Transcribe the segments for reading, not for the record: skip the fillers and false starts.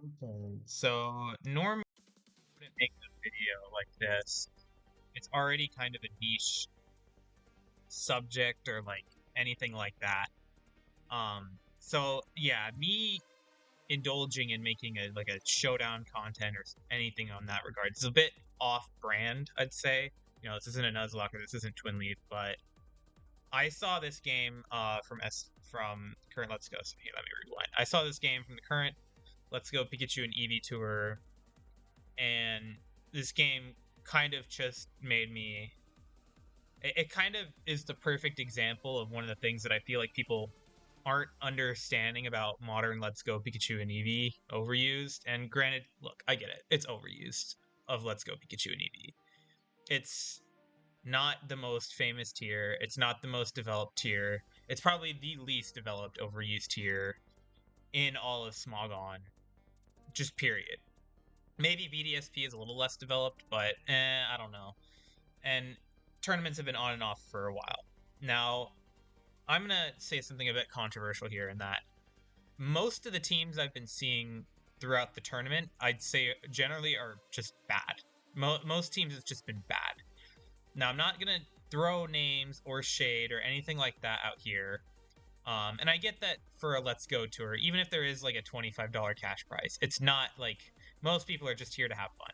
Okay, so normally I wouldn't make a video like this. It's already kind of a niche subject or like anything like that. So yeah, me indulging in making a like a showdown content or anything on that regard is a bit off brand, I'd say. This isn't a Nuzlocke or this isn't Twin Leaf, but I saw this game from current Let's Go. So here, let me rewind. I saw this game from the current Let's Go Pikachu and Eevee tour, and this game kind of just made me. It kind of is the perfect example of one of the things that I feel like people aren't understanding about modern Let's Go Pikachu and Eevee overused. And granted, look, I get it. It's overused of Let's Go Pikachu and Eevee. It's not the most famous tier. It's not the most developed tier. It's probably the least developed overused tier in all of Smogon. Just period. Maybe BDSP is a little less developed, but I don't know. And tournaments have been on and off for a while. Now, I'm going to say something a bit controversial here in that most of the teams I've been seeing throughout the tournament, I'd say generally are just bad. Most teams have just been bad. Now, I'm not going to throw names or shade or anything like that out here. And I get that for a Let's Go tour, even if there is like a $25 cash prize, it's not like most people are just here to have fun.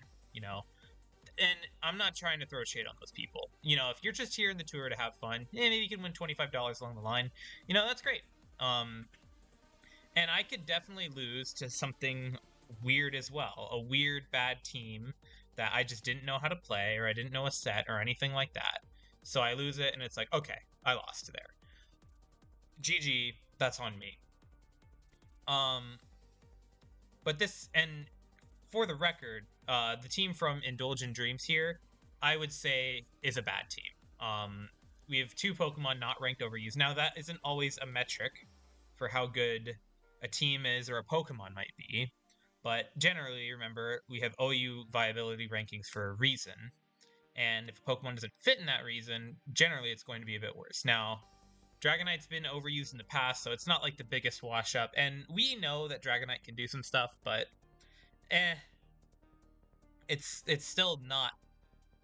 And I'm not trying to throw shade on those people. If you're just here in the tour to have fun, maybe you can win $25 along the line. That's great. And I could definitely lose to something weird as well. A weird, bad team that I just didn't know how to play, or I didn't know a set, or anything like that. So I lose it, and it's like, okay, I lost there. GG, that's on me. But and for the record, the team from Indulgent Dreams here, I would say, is a bad team. We have 2 Pokemon not ranked overused. Now, that isn't always a metric for how good a team is or a Pokemon might be, but generally, remember, we have OU viability rankings for a reason, and if a Pokemon doesn't fit in that reason, generally it's going to be a bit worse. Now, Dragonite's been overused in the past, so it's not like the biggest wash up, and we know that Dragonite can do some stuff, but it's still not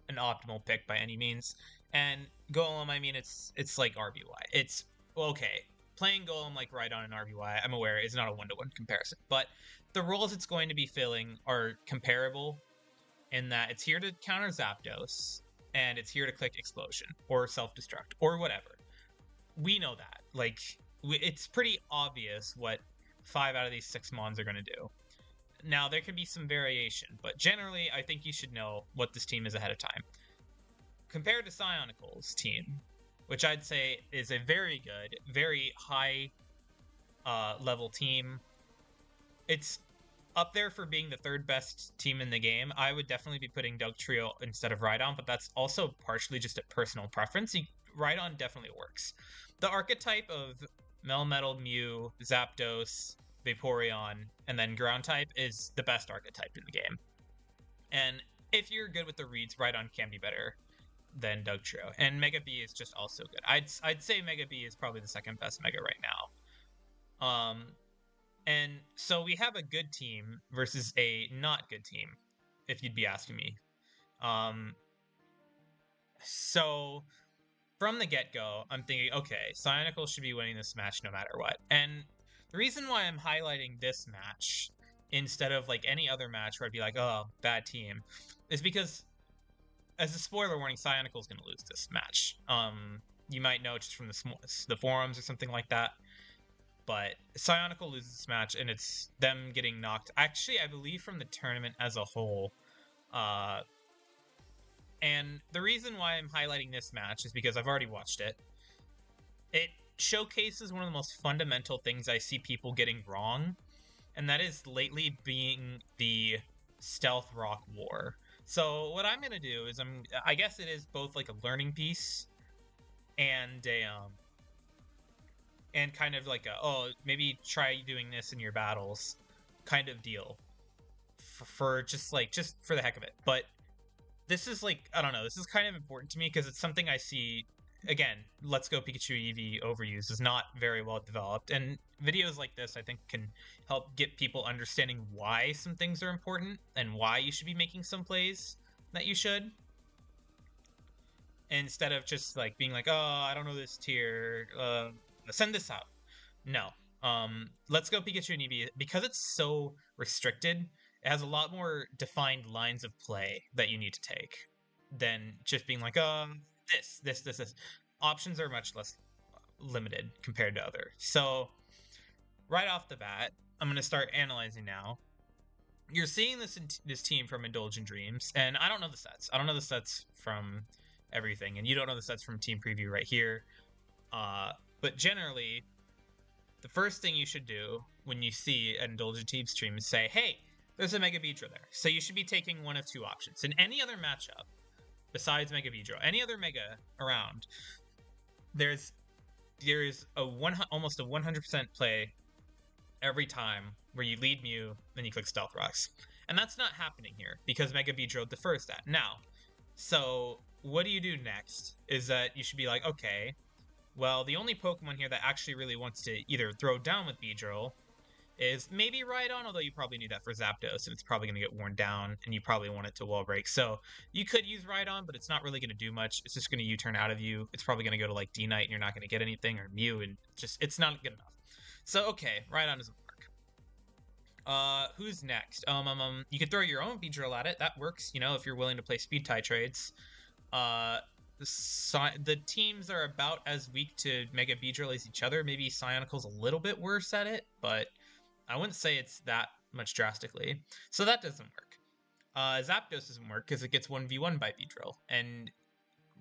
an optimal pick by any means. And Golem, I mean, it's like RBY. It's okay. Playing Golem like Rhydon and RBY, I'm aware, is not a one-to-one comparison, but the roles it's going to be filling are comparable in that it's here to counter Zapdos, and it's here to click Explosion, or Self-Destruct, or whatever. We know that. Like, it's pretty obvious what 5 out of these 6 Mons are going to do. Now, there can be some variation, but generally, I think you should know what this team is ahead of time. Compared to Psionical's team, which I'd say is a very good, very high level team, it's up there for being the 3rd best team in the game. I would definitely be putting Dugtrio instead of Rhydon, but that's also partially just a personal preference. Rhydon definitely works. The archetype of Melmetal, Mew, Zapdos, Vaporeon, and then Ground type is the best archetype in the game. And if you're good with the reads, Rhydon can be better than Dugtrio. And Mega B is just also good. I'd say Mega B is probably the 2nd best Mega right now. And so we have a good team versus a not good team, if you'd be asking me. So from the get-go, I'm thinking, okay, Cyanical should be winning this match no matter what. And the reason why I'm highlighting this match instead of like any other match where I'd be like, oh, bad team, is because, as a spoiler warning, Cyanical's going to lose this match. You might know just from the forums or something like that. But Cyanical loses this match, and it's them getting knocked. Actually, I believe from the tournament as a whole. And the reason why I'm highlighting this match is because I've already watched it. It showcases one of the most fundamental things I see people getting wrong, and that is lately being the Stealth Rock War. So what I'm going to do is I guess it is both like a learning piece and a and kind of like maybe try doing this in your battles kind of deal for just for the heck of it. But this is like, I don't know, this is kind of important to me because it's something I see again, Let's Go Pikachu Eevee overuse is not very well developed, and videos like this I think can help get people understanding why some things are important and why you should be making some plays that you should, instead of just like being like, oh, I don't know this tier, send this out. No. Let's Go Pikachu and Eevee, because it's so restricted, it has a lot more defined lines of play that you need to take than just being like, this. Options are much less limited compared to others. So, right off the bat, I'm going to start analyzing now. You're seeing this team from Indulgent Dreams, and I don't know the sets. I don't know the sets from everything, and you don't know the sets from Team Preview right here. But generally, the first thing you should do when you see an Indulgent Team stream is say, hey, there's a Mega Beedrill there. So you should be taking one of two options. In any other matchup, besides Mega Beedrill, any other Mega around, there's almost a 100% play every time where you lead Mew, then you click Stealth Rocks. And that's not happening here, because Mega Beedrill defers that. Now, so what do you do next is that you should be like, okay, well, the only Pokemon here that actually really wants to either throw down with Beedrill is maybe Rhydon, although you probably need that for Zapdos, and it's probably going to get worn down, and you probably want it to Wall Break. So you could use Rhydon, but it's not really going to do much. It's just going to U-turn out of you. It's probably going to go to like D-Knight, and you're not going to get anything, or Mew, and it's not good enough. So, okay, Rhydon doesn't work. Who's next? You could throw your own Beedrill at it. That works, you know, if you're willing to play speed tie trades. The teams are about as weak to Mega Beedrill as each other. Maybe Psionicle's a little bit worse at it, but I wouldn't say it's that much drastically. So that doesn't work. Zapdos doesn't work because it gets 1v1 by Beedrill, and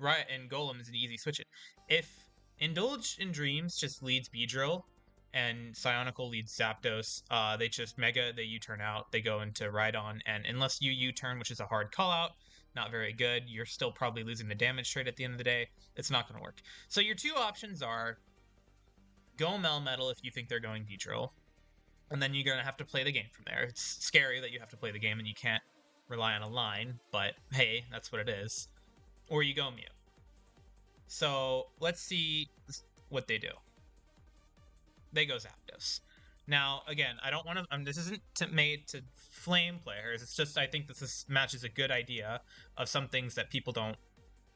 Golem is an easy switch it. If Indulge in Dreams just leads Beedrill and Psionicle leads Zapdos, they U-turn out, they go into Rhydon, and unless you U-turn, which is a hard call-out, not very good, you're still probably losing the damage trade at the end of the day. It's not going to work. So your two options are go Melmetal if you think they're going Beedrill, and then you're going to have to play the game from there. It's scary that you have to play the game and you can't rely on a line, but hey, that's what it is. Or you go Mew. So let's see what they do. They go Zapdos. Now, again, I don't want to... this isn't made to flame players. It's just I think this match is a good idea of some things that people don't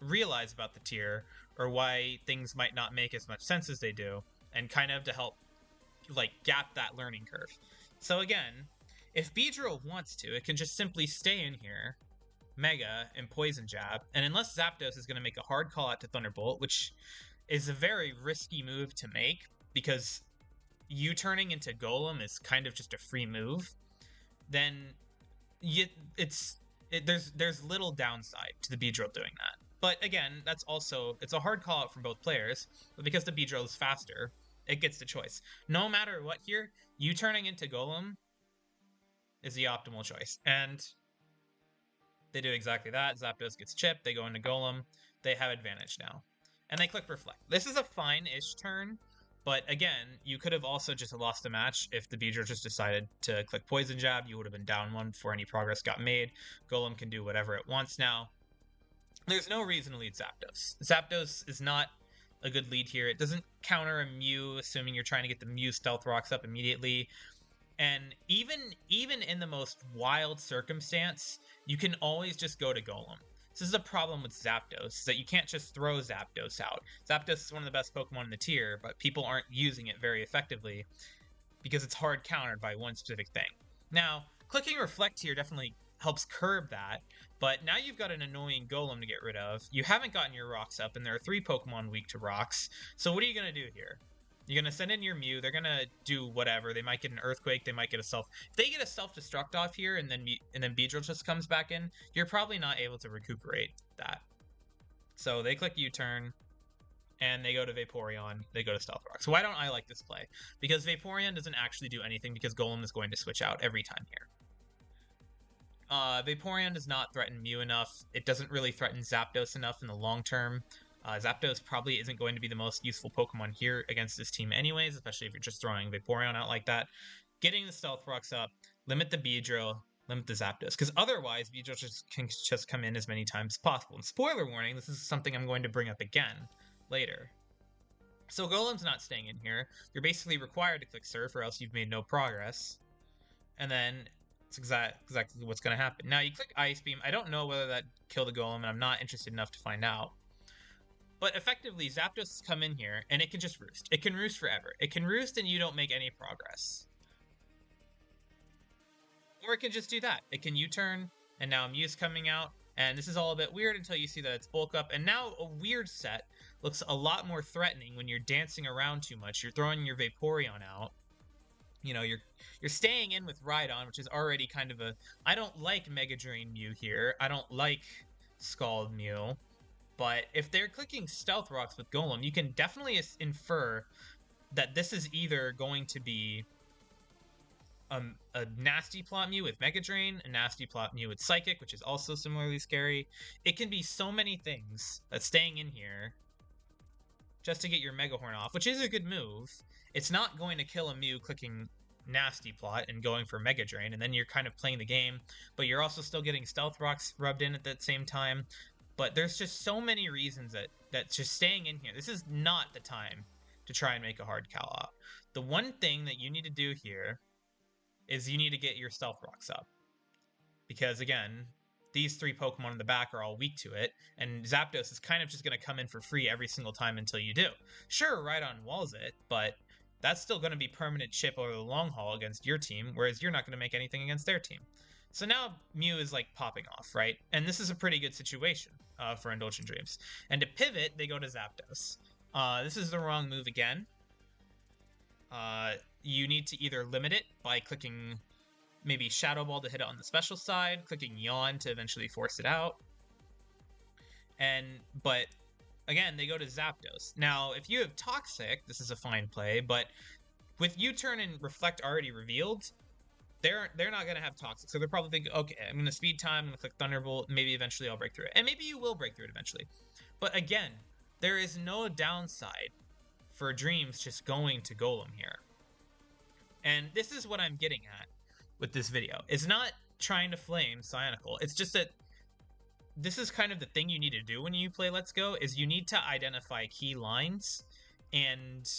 realize about the tier, or why things might not make as much sense as they do, and kind of to help like gap that learning curve. So again, if Beedrill wants to, it can just simply stay in here, Mega, and Poison Jab, and unless Zapdos is going to make a hard call out to Thunderbolt, which is a very risky move to make, because U-turning into Golem is kind of just a free move, then there's little downside to the Beedrill doing that. But again, it's a hard call out from both players, but because the Beedrill is faster, it gets the choice. No matter what here, U-turning into Golem is the optimal choice. And they do exactly that. Zapdos gets chipped, they go into Golem, they have advantage now. And they click Reflect. This is a fine-ish turn, but again, you could have also just lost the match if the Beedrill just decided to click Poison Jab. You would have been down one before any progress got made. Golem can do whatever it wants now. There's no reason to lead Zapdos. Zapdos is not a good lead here. It doesn't counter a Mew, assuming you're trying to get the Mew Stealth Rocks up immediately. And even in the most wild circumstance, you can always just go to Golem. This is a problem with Zapdos, that you can't just throw Zapdos out. Zapdos is one of the best Pokemon in the tier, but people aren't using it very effectively because it's hard countered by one specific thing. Now, clicking Reflect here definitely helps curb that, but now you've got an annoying Golem to get rid of. You haven't gotten your rocks up, and there are 3 Pokemon weak to rocks, so what are you going to do here? You're going to send in your Mew, they're going to do whatever. They might get an Earthquake, they might get a Self... If they get a Self-Destruct off here, and then Beedrill just comes back in, you're probably not able to recuperate that. So they click U-turn, and they go to Vaporeon, they go to Stealth Rock. So why don't I like this play? Because Vaporeon doesn't actually do anything, because Golem is going to switch out every time here. Vaporeon does not threaten Mew enough. It doesn't really threaten Zapdos enough in the long term. Zapdos probably isn't going to be the most useful Pokemon here against this team anyways, especially if you're just throwing Vaporeon out like that. Getting the Stealth Rocks up, limit the Beedrill, limit the Zapdos, because otherwise Beedrill can just come in as many times as possible. And spoiler warning, this is something I'm going to bring up again. later. So Golem's not staying in here. You're basically required to click Surf or else you've made no progress. And then it's exactly what's going to happen. Now you click Ice Beam. I don't know whether that killed the Golem, and I'm not interested enough to find out. But effectively, Zapdos has come in here, and it can just roost. It can roost forever. It can roost and you don't make any progress. Or it can just do that. It can U-turn, and now Mew's coming out. And this is all a bit weird until you see that it's bulk up. And now a weird set looks a lot more threatening when you're dancing around too much. You're throwing your Vaporeon out. You know, you're staying in with Rhydon, which is already kind of a... I don't like Mega Drain Mew here. I don't like Scald Mew. But if they're clicking Stealth Rocks with Golem, you can definitely infer that this is either going to be a Nasty Plot Mew with Mega Drain, a Nasty Plot Mew with Psychic, which is also similarly scary. It can be so many things that's staying in here just to get your Mega Horn off, which is a good move. It's not going to kill a Mew clicking Nasty Plot and going for Mega Drain, and then you're kind of playing the game, but you're also still getting Stealth Rocks rubbed in at that same time. But there's just so many reasons that just staying in here, this is not the time to try and make a hard Cal out. The one thing that you need to do here is you need to get your Stealth Rocks up. Because again, these three Pokemon in the back are all weak to it, and Zapdos is kind of just going to come in for free every single time until you do. Sure, Rhydon walls it, but that's still going to be permanent chip over the long haul against your team, whereas you're not going to make anything against their team. So now Mew is like popping off, right? And this is a pretty good situation for Indulgent Dreams. And to pivot, they go to Zapdos. This is the wrong move again. You need to either limit it by clicking maybe Shadow Ball to hit it on the special side, clicking Yawn to eventually force it out. But again, they go to Zapdos. Now, if you have Toxic, this is a fine play, but with U-turn and Reflect already revealed, they're not going to have Toxic. So they're probably thinking, okay, I'm going to speed time, I'm going to click Thunderbolt, maybe eventually I'll break through it. And maybe you will break through it eventually. But again, there is no downside for Dreams just going to Golem here. And this is what I'm getting at with this video. It's not trying to flame Cyanical. It's just that this is kind of the thing you need to do when you play Let's Go, is you need to identify key lines. And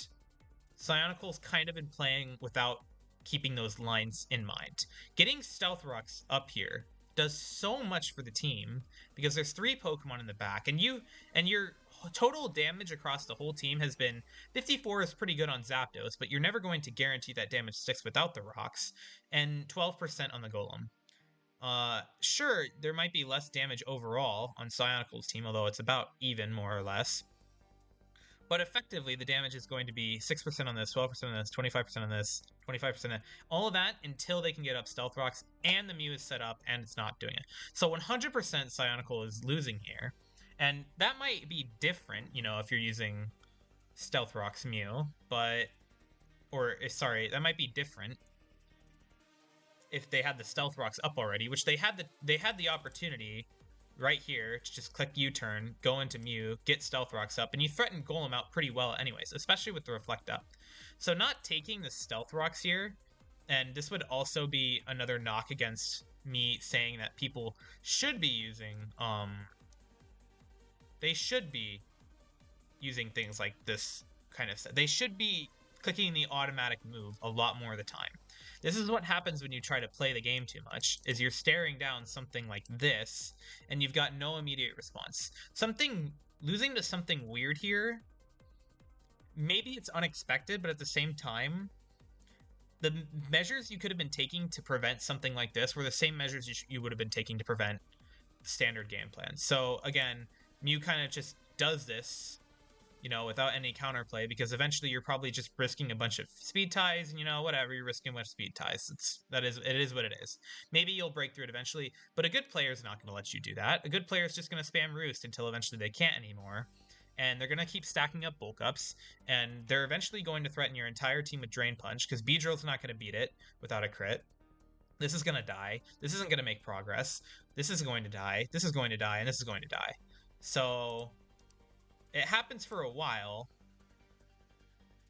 Cyanical's kind of been playing without keeping those lines in mind. Getting Stealth Rocks up here does so much for the team because there's three Pokemon in the back, and your total damage across the whole team has been 54 is pretty good on Zapdos, but you're never going to guarantee that damage sticks without the rocks, and 12% on the Golem. Sure, there might be less damage overall on Cyanical's team, although it's about even more or less. But effectively, the damage is going to be 6% on this, 12% on this, 25% on this, 25% on that. All of that until they can get up Stealth Rocks, and the Mew is set up, and it's not doing it. So 100% Cyanical is losing here. And that might be different, you know, if you're using Stealth Rocks Mew, but... sorry, that might be different if they had the Stealth Rocks up already, which they had the opportunity right here to just click U-turn, go into Mew, get Stealth Rocks up, and you threaten Golem out pretty well anyways, especially with the Reflect up. So not taking the Stealth Rocks here, and this would also be another knock against me saying that people should be using, they should be using things like this kind of stuff. They should be clicking the automatic move a lot more of the time. This is what happens when you try to play the game too much, is you're staring down something like this, and you've got no immediate response. Losing to something weird here, maybe it's unexpected, but at the same time, the measures you could have been taking to prevent something like this were the same measures you would have been taking to prevent standard game plan. So again, Mew kind of just does this, you know, without any counterplay, because eventually you're probably just risking a bunch of speed ties, and you know, whatever, you're risking a bunch of speed ties. It is what it is. Maybe you'll break through it eventually, but a good player is not going to let you do that. A good player is just going to spam Roost until eventually they can't anymore, and they're going to keep stacking up bulk ups, and they're eventually going to threaten your entire team with Drain Punch, because Beedrill's not going to beat it without a crit. This is going to die. This isn't going to make progress. This is going to die. This is going to die, and this is going to die. So it happens for a while,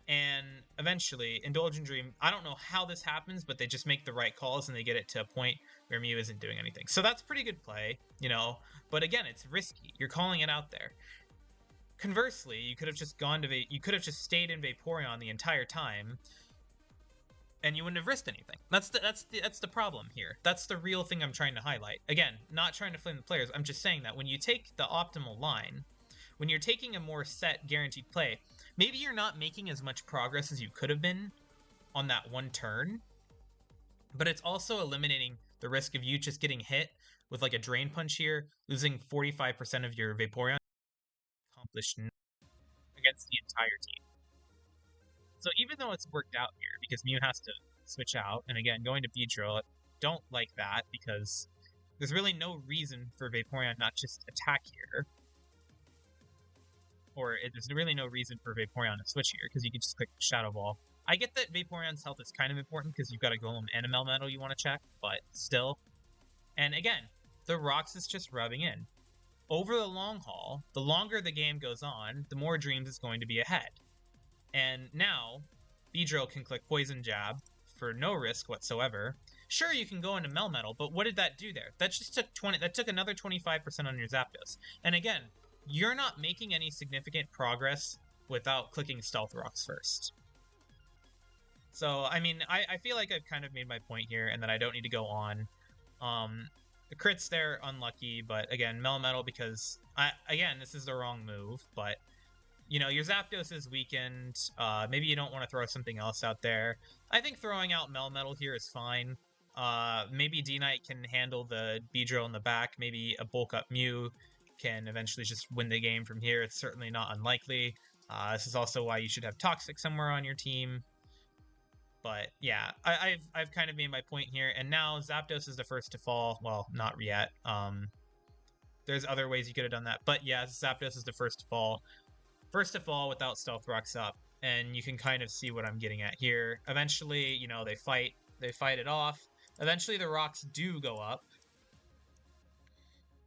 and eventually, Indulgent Dream, I don't know how this happens, but they just make the right calls, and they get it to a point where Mew isn't doing anything. So that's pretty good play, you know, but again, it's risky. You're calling it out there. conversely, you could have just stayed in Vaporeon the entire time, and you wouldn't have risked anything. That's the problem here. That's the real thing I'm trying to highlight. Again, not trying to flame the players. I'm just saying that when you take the optimal line, when you're taking a more set guaranteed play, maybe you're not making as much progress as you could have been on that one turn, but it's also eliminating the risk of you just getting hit with like a Drain Punch here, losing 45% of your Vaporeon, accomplished against the entire team. So even though it's worked out here, because Mew has to switch out, and again, going to Beedrill, I don't like that, because there's really no reason for Vaporeon not just attack here. Or there's really no reason for Vaporeon to switch here, because you can just click Shadow Ball. I get that Vaporeon's health is kind of important, because you've got a Golem and a Melmetal you want to check, but still. And again, the Rocks is just rubbing in. Over the long haul, the longer the game goes on, the more Dreams is going to be ahead. And now, Beedrill can click Poison Jab for no risk whatsoever. Sure, you can go into Melmetal, but what did that do there? That just took that took another 25% on your Zapdos. And again, you're not making any significant progress without clicking Stealth Rocks first. So, I mean, I feel like I've kind of made my point here, and that I don't need to go on. The crits there, unlucky, but again, Melmetal, because, again, this is the wrong move, but you know, your Zapdos is weakened. Maybe you don't want to throw something else out there. I think throwing out Melmetal here is fine. Maybe D-Knight can handle the Beedrill in the back. Maybe a bulk up Mew can eventually just win the game from here. It's certainly not unlikely. This is also why you should have Toxic somewhere on your team. But yeah, I've kind of made my point here. And now Zapdos is the first to fall. Well, not yet. There's other ways you could have done that. But yeah, Zapdos is the first to fall. First to fall without Stealth Rocks up, and you can kind of see what I'm getting at here. Eventually, you know, they fight it off. Eventually, the Rocks do go up,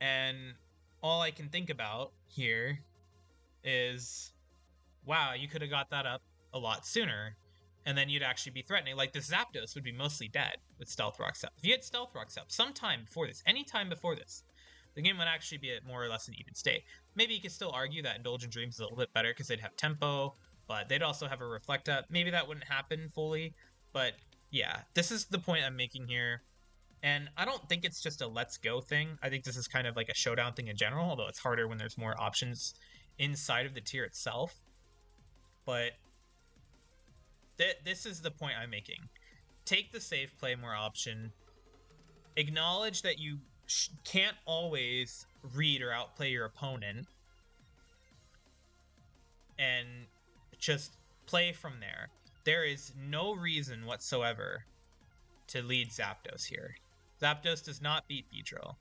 and all I can think about here is, wow, you could have got that up a lot sooner, and then you'd actually be threatening. Like, the Zapdos would be mostly dead with Stealth Rocks up. If you had Stealth Rocks up sometime before this, any time before this, the game would actually be at more or less an even state. Maybe you could still argue that Indulgent Dreams is a little bit better because they'd have tempo, but they'd also have a Reflect Up. Maybe that wouldn't happen fully, but yeah, this is the point I'm making here. And I don't think it's just a let's go thing. I think this is kind of like a showdown thing in general, although it's harder when there's more options inside of the tier itself. But this is the point I'm making. Take the safe play more option. Acknowledge that you can't always read or outplay your opponent, and just play from there. There is no reason whatsoever to lead Zapdos here. Zapdos does not beat Beedrill.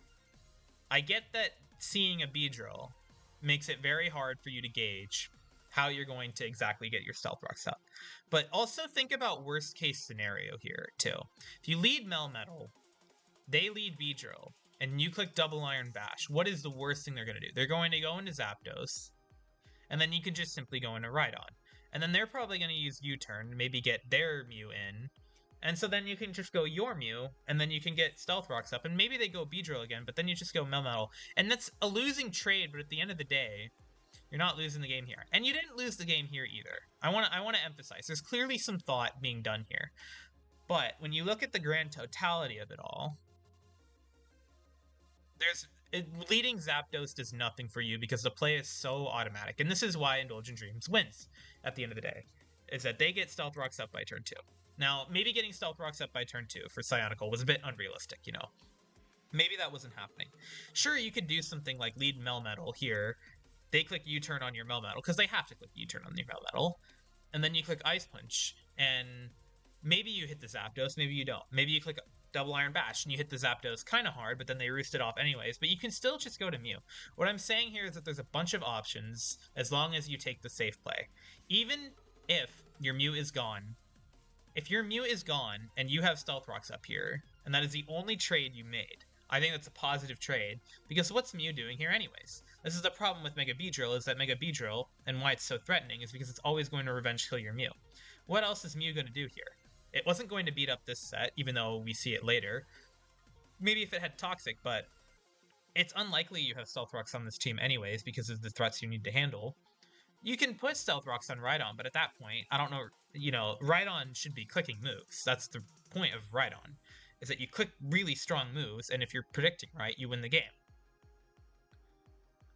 I get that seeing a Beedrill makes it very hard for you to gauge how you're going to exactly get your Stealth Rocks up. But also think about worst case scenario here too. If you lead Melmetal, they lead Beedrill, and you click Double Iron Bash, what is the worst thing they're going to do? They're going to go into Zapdos, and then you can just simply go into Rhydon. And then they're probably going to use U-Turn, maybe get their Mew in, and so then you can just go your Mew, and then you can get Stealth Rocks up, and maybe they go Beedrill again, but then you just go Melmetal. And that's a losing trade, but at the end of the day, you're not losing the game here. And you didn't lose the game here either. I want to emphasize, there's clearly some thought being done here. But when you look at the grand totality of it all, leading Zapdos does nothing for you because the play is so automatic. And this is why Indulgent Dreams wins at the end of the day, is that they get Stealth Rocks up by turn 2. Now, maybe getting Stealth Rocks up by turn 2 for Cyonical was a bit unrealistic, you know. Maybe that wasn't happening. Sure, you could do something like lead Melmetal here. They click U-Turn on your Melmetal, because they have to click U-Turn on your Melmetal. And then you click Ice Punch, and maybe you hit the Zapdos, maybe you don't. Maybe you click Double Iron Bash, and you hit the Zapdos kind of hard, but then they roost it off anyways. But you can still just go to Mew. What I'm saying here is that there's a bunch of options as long as you take the safe play. Even if your Mew is gone, if your Mew is gone and you have Stealth Rocks up here, and that is the only trade you made, I think that's a positive trade, because what's Mew doing here anyways? This is the problem with Mega Beedrill, is that Mega Beedrill, and why it's so threatening, is because it's always going to revenge kill your Mew. What else is Mew going to do here? It wasn't going to beat up this set, even though we see it later. Maybe if it had Toxic, but it's unlikely you have Stealth Rocks on this team anyways, because of the threats you need to handle. You can put Stealth Rocks on Rhydon, but at that point, I don't know, Rhydon should be clicking moves. That's the point of Rhydon, is that you click really strong moves, and if you're predicting right, you win the game.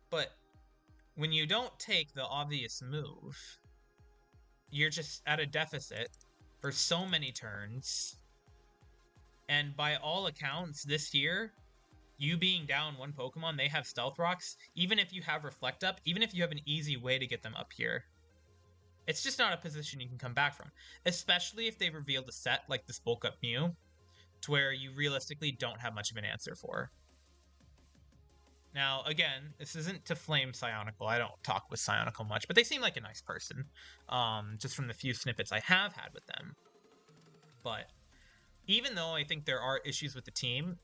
But when you don't take the obvious move, you're just at a deficit for so many turns. And by all accounts, this year, you being down one Pokemon, they have Stealth Rocks. Even if you have Reflect Up, even if you have an easy way to get them up here, it's just not a position you can come back from. Especially if they revealed a set like this Bulk Up Mew, to where you realistically don't have much of an answer for. Now, again, this isn't to flame Psionicle. I don't talk with Psionicle much, but they seem like a nice person, just from the few snippets I have had with them. But even though I think there are issues with the team,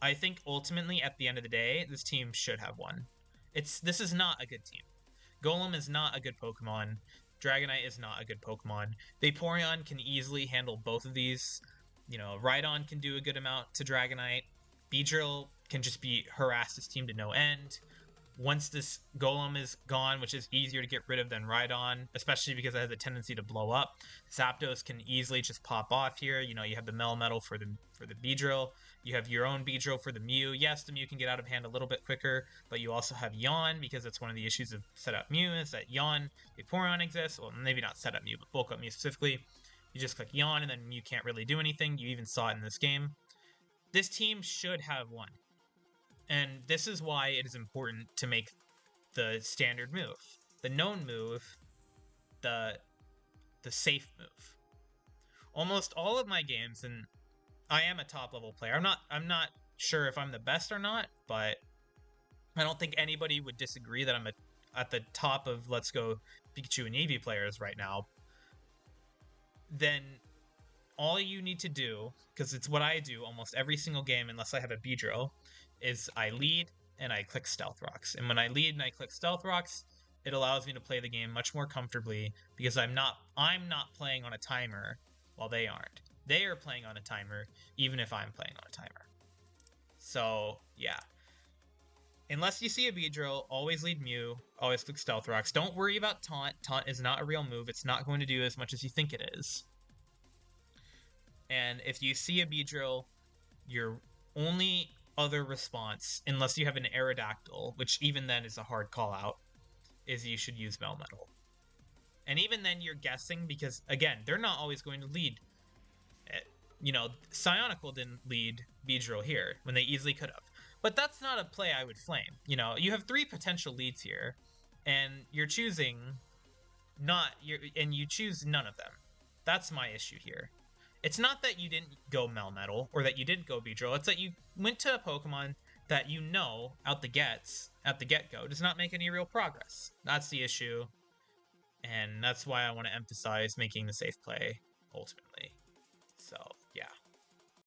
I think ultimately, at the end of the day, this team should have won. This is not a good team. Golem is not a good Pokemon. Dragonite is not a good Pokemon. Vaporeon can easily handle both of these. Rhydon can do a good amount to Dragonite. Beedrill can just harass this team to no end. Once this Golem is gone, which is easier to get rid of than Rhydon, especially because it has a tendency to blow up, Zapdos can easily just pop off here. You have the Melmetal for the Beedrill. You have your own Beedrill for the Mew. Yes, the Mew can get out of hand a little bit quicker, but you also have Yawn, because that's one of the issues of Setup Mew, is that Yawn, Vaporeon exists. Well, maybe not Setup Mew, but Bulk Up Mew specifically. You just click Yawn, and then Mew can't really do anything. You even saw it in this game. This team should have won. And this is why it is important to make the standard move, the known move, the safe move. Almost all of my games, and I am a top level player. I'm not sure if I'm the best or not, but I don't think anybody would disagree that I'm at the top of Let's Go Pikachu and Eevee players right now. Then all you need to do, because it's what I do almost every single game unless I have a Beedrill, is I lead and I click Stealth Rocks. And when I lead and I click Stealth Rocks, it allows me to play the game much more comfortably, because I'm not playing on a timer while they aren't. They are playing on a timer, even if I'm playing on a timer. So, yeah. Unless you see a Beedrill, always lead Mew, always click Stealth Rocks. Don't worry about Taunt. Taunt is not a real move. It's not going to do as much as you think it is. And if you see a Beedrill, your only other response, unless you have an Aerodactyl, which even then is a hard call out, is you should use Melmetal. And even then you're guessing, because again, they're not always going to lead. Psionicle didn't lead Beedrill here when they easily could have. But that's not a play I would flame. You have 3 potential leads here, and you're choosing you choose none of them. That's my issue here. It's not that you didn't go Melmetal or that you didn't go Beedrill. It's that you went to a Pokemon that out the get-go does not make any real progress. That's the issue, and that's why I want to emphasize making the safe play ultimately. So